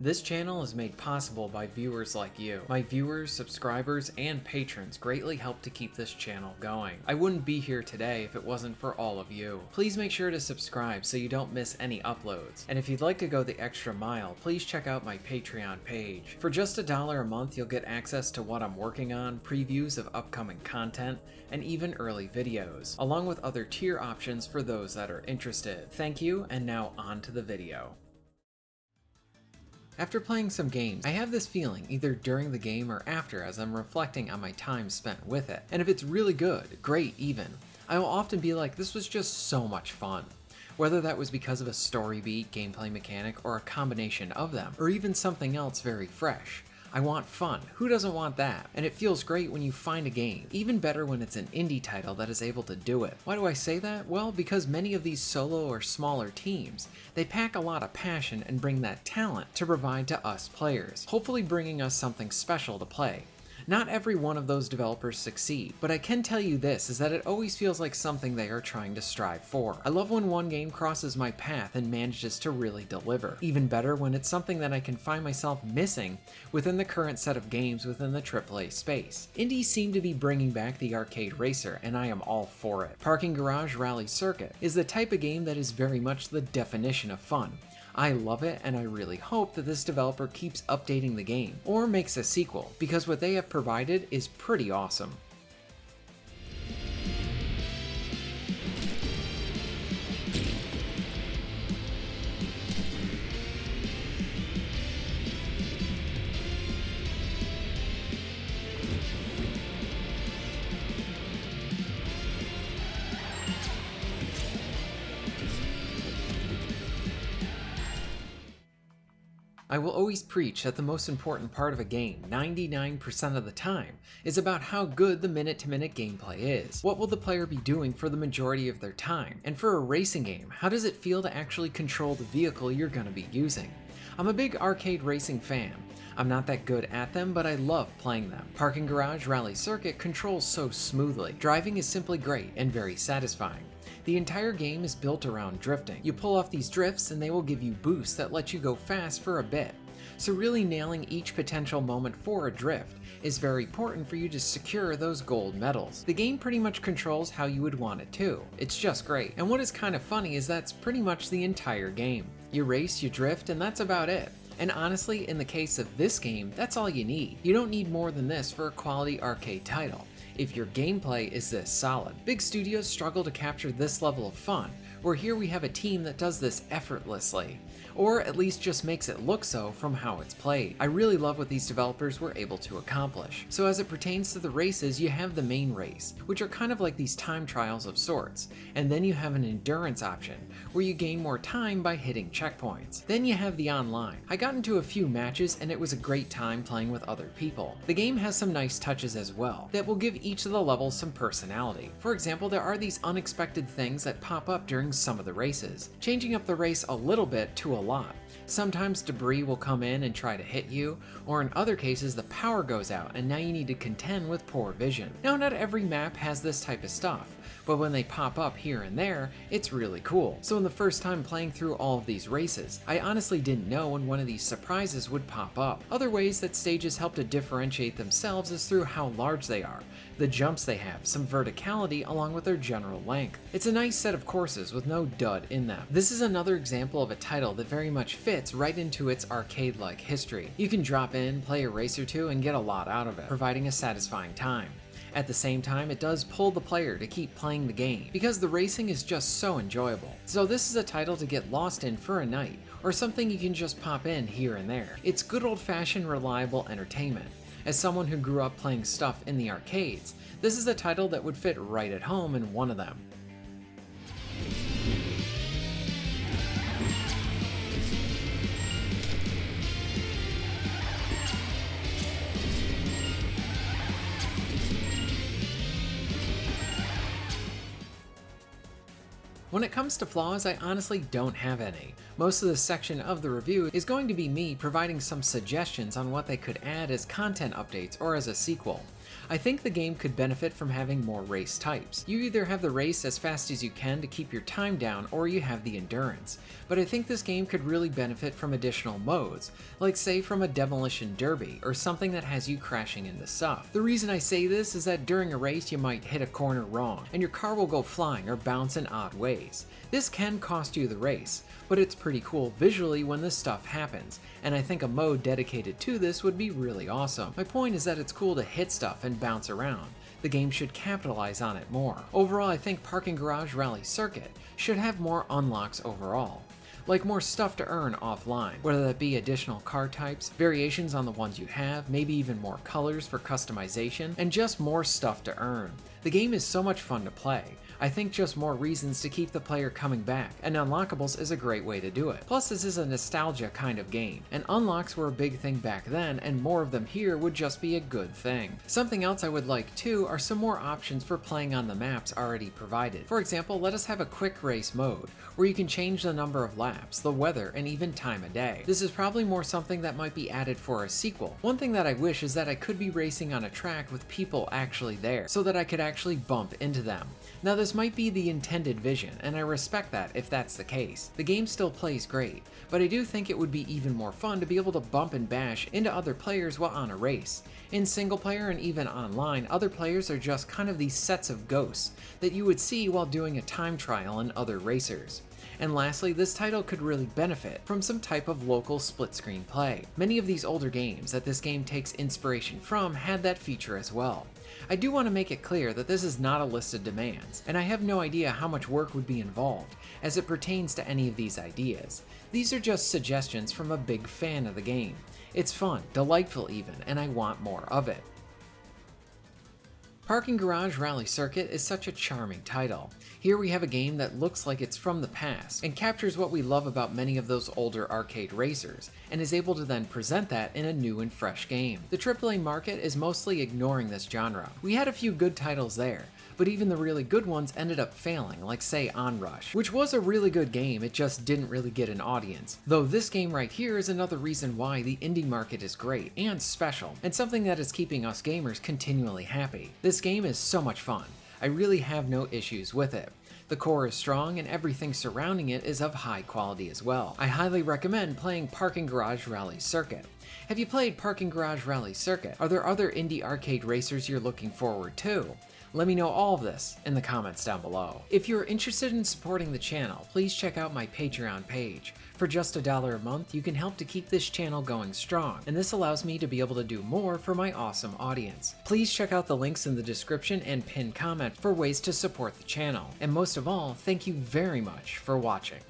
This channel is made possible by viewers like you. My viewers, subscribers, and patrons greatly help to keep this channel going. I wouldn't be here today if it wasn't for all of you. Please make sure to subscribe so you don't miss any uploads. And if you'd like to go the extra mile, please check out my Patreon page. For just $1 a month, you'll get access to what I'm working on, previews of upcoming content, and even early videos, along with other tier options for those that are interested. Thank you, and now on to the video. After playing some games, I have this feeling either during the game or after as I'm reflecting on my time spent with it. And if it's really good, great even, I will often be like, this was just so much fun. Whether that was because of a story beat, gameplay mechanic, or a combination of them, or even something else very fresh. I want fun. Who doesn't want that? And it feels great when you find a game. Even better when it's an indie title that is able to do it. Why do I say that? Well, because many of these solo or smaller teams, they pack a lot of passion and bring that talent to provide to us players, hopefully bringing us something special to play. Not every one of those developers succeed, but I can tell you this, is that it always feels like something they are trying to strive for. I love when one game crosses my path and manages to really deliver. Even better when it's something that I can find myself missing within the current set of games within the AAA space. Indies seem to be bringing back the arcade racer, and I am all for it. Parking Garage Rally Circuit is the type of game that is very much the definition of fun. I love it, and I really hope that this developer keeps updating the game, or makes a sequel, because what they have provided is pretty awesome. I will always preach that the most important part of a game, 99% of the time, is about how good the minute-to-minute gameplay is. What will the player be doing for the majority of their time? And for a racing game, how does it feel to actually control the vehicle you're going to be using? I'm a big arcade racing fan. I'm not that good at them, but I love playing them. Parking Garage Rally Circuit controls so smoothly. Driving is simply great and very satisfying. The entire game is built around drifting. You pull off these drifts and they will give you boosts that let you go fast for a bit. So really nailing each potential moment for a drift is very important for you to secure those gold medals. The game pretty much controls how you would want it to. It's just great. And what is kind of funny is that's pretty much the entire game. You race, you drift, and that's about it. And honestly, in the case of this game, that's all you need. You don't need more than this for a quality arcade title. If your gameplay is this solid. Big studios struggle to capture this level of fun, where here we have a team that does this effortlessly, or at least just makes it look so from how it's played. I really love what these developers were able to accomplish. So as it pertains to the races, you have the main race, which are kind of like these time trials of sorts, and then you have an endurance option, where you gain more time by hitting checkpoints. Then you have the online. I got into a few matches and it was a great time playing with other people. The game has some nice touches as well, that will give each of the levels some personality. For example, there are these unexpected things that pop up during some of the races, changing up the race a little bit to a lot. Sometimes debris will come in and try to hit you, or in other cases the power goes out and now you need to contend with poor vision. Now, not every map has this type of stuff, but when they pop up here and there, it's really cool. So in the first time playing through all of these races, I honestly didn't know when one of these surprises would pop up. Other ways that stages help to differentiate themselves is through how large they are, the jumps they have, some verticality along with their general length. It's a nice set of courses with no dud in them. This is another example of a title that very much fits right into its arcade-like history. You can drop in, play a race or two, and get a lot out of it, providing a satisfying time. At the same time, it does pull the player to keep playing the game, because the racing is just so enjoyable. So this is a title to get lost in for a night, or something you can just pop in here and there. It's good old-fashioned reliable entertainment. As someone who grew up playing stuff in the arcades, this is a title that would fit right at home in one of them. When it comes to flaws, I honestly don't have any. Most of this section of the review is going to be me providing some suggestions on what they could add as content updates or as a sequel. I think the game could benefit from having more race types. You either have the race as fast as you can to keep your time down, or you have the endurance. But I think this game could really benefit from additional modes, like say from a demolition derby, or something that has you crashing into stuff. The reason I say this is that during a race you might hit a corner wrong, and your car will go flying or bounce in odd ways. This can cost you the race, but it's pretty cool visually when this stuff happens, and I think a mode dedicated to this would be really awesome. My point is that it's cool to hit stuff and bounce around. The game should capitalize on it more. Overall, I think Parking Garage Rally Circuit should have more unlocks overall. Like more stuff to earn offline, whether that be additional car types, variations on the ones you have, maybe even more colors for customization, and just more stuff to earn. The game is so much fun to play. I think just more reasons to keep the player coming back, and unlockables is a great way to do it. Plus, this is a nostalgia kind of game, and unlocks were a big thing back then, and more of them here would just be a good thing. Something else I would like too are some more options for playing on the maps already provided. For example, let us have a quick race mode, where you can change the number of laps, the weather, and even time of day. This is probably more something that might be added for a sequel. One thing that I wish is that I could be racing on a track with people actually there, so that I could actually bump into them. Now this might be the intended vision, and I respect that if that's the case. The game still plays great, but I do think it would be even more fun to be able to bump and bash into other players while on a race. In single player and even online, other players are just kind of these sets of ghosts that you would see while doing a time trial in other racers. And lastly, this title could really benefit from some type of local split-screen play. Many of these older games that this game takes inspiration from had that feature as well. I do want to make it clear that this is not a list of demands, and I have no idea how much work would be involved as it pertains to any of these ideas. These are just suggestions from a big fan of the game. It's fun, delightful even, and I want more of it. Parking Garage Rally Circuit is such a charming title. Here we have a game that looks like it's from the past and captures what we love about many of those older arcade racers, and is able to then present that in a new and fresh game. The AAA market is mostly ignoring this genre. We had a few good titles there, but even the really good ones ended up failing, like say Onrush, which was a really good game, it just didn't really get an audience. Though this game right here is another reason why the indie market is great and special, and something that is keeping us gamers continually happy. This game is so much fun. I really have no issues with it. The core is strong and everything surrounding it is of high quality as well. I highly recommend playing Parking Garage Rally Circuit. Have you played Parking Garage Rally Circuit? Are there other indie arcade racers you're looking forward to? Let me know all of this in the comments down below. If you're interested in supporting the channel, please check out my Patreon page. For just $1 a month, you can help to keep this channel going strong, and this allows me to be able to do more for my awesome audience. Please check out the links in the description and pinned comment for ways to support the channel. And most of all, thank you very much for watching.